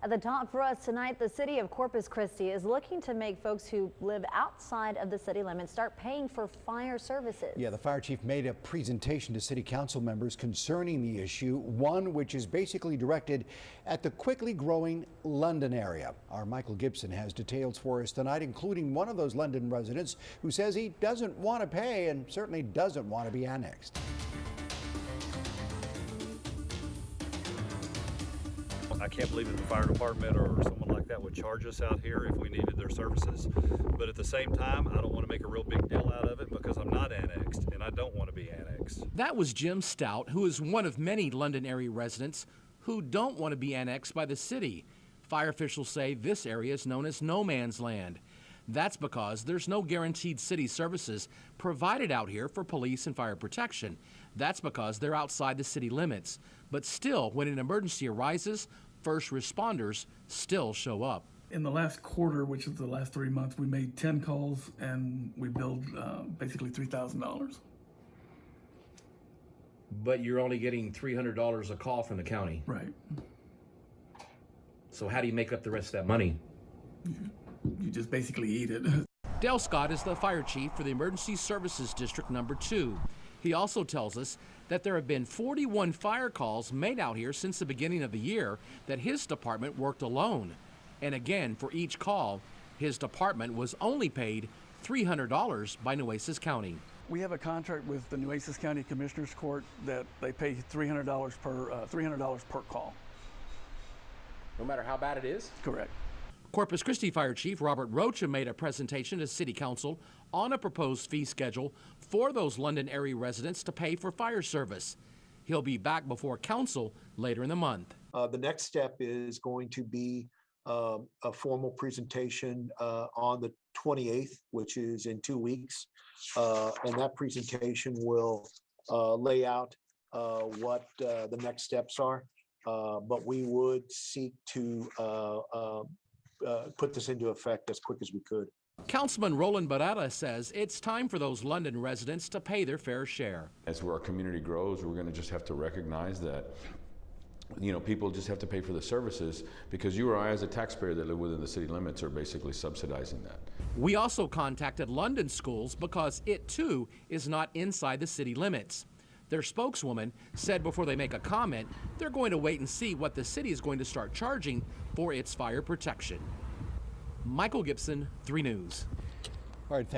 At the top for us tonight, the city of Corpus Christi is looking to make folks who live outside of the city limits start paying for fire services. Yeah, the fire chief made a presentation to city council members concerning the issue, one which is basically directed at the quickly growing London area. Our Michael Gibson has details for us tonight, including one of those London residents who says he doesn't want to pay and certainly doesn't want to be annexed. I can't believe that the fire department or someone like that would charge us out here if we needed their services. But at the same time, I don't want to make a real big deal out of it because I'm not annexed and I don't want to be annexed. That was Jim Stout, who is one of many London area residents who don't want to be annexed by the city. Fire officials say this area is known as no man's land. That's because there's no guaranteed city services provided out here for police and fire protection. That's because they're outside the city limits. But still, when an emergency arises, first responders still show up. In the last quarter, which is the last 3 months, we made 10 calls and we billed basically $3,000. But you're only getting $300 a call from the county. Right. So how do you make up the rest of that money? You just basically eat it. Dale Scott is the fire chief for the Emergency Services District number 2. He also tells us that there have been 41 fire calls made out here since the beginning of the year that his department worked alone. And again, for each call, his department was only paid $300 by Nueces County. We have a contract with the Nueces County Commissioners Court that they pay $300 per call. No matter how bad it is? Correct. Corpus Christi Fire Chief Robert Rocha made a presentation to City Council on a proposed fee schedule for those London area residents to pay for fire service. He'll be back before Council later in the month. The next step is going to be a formal presentation on the 28th, which is in 2 weeks. And that presentation will lay out what the next steps are. But we would seek to put this into effect as quick as we could. Councilman Roland Barrera says it's time for those London residents to pay their fair share. As our community grows, we're going to just have to recognize that, you know, people just have to pay for the services because you or I as a taxpayer that live within the city limits are basically subsidizing that. We also contacted London schools because it too is not inside the city limits. Their spokeswoman said before they make a comment, they're going to wait and see what the city is going to start charging for its fire protection. Michael Gibson, 3 News. All right,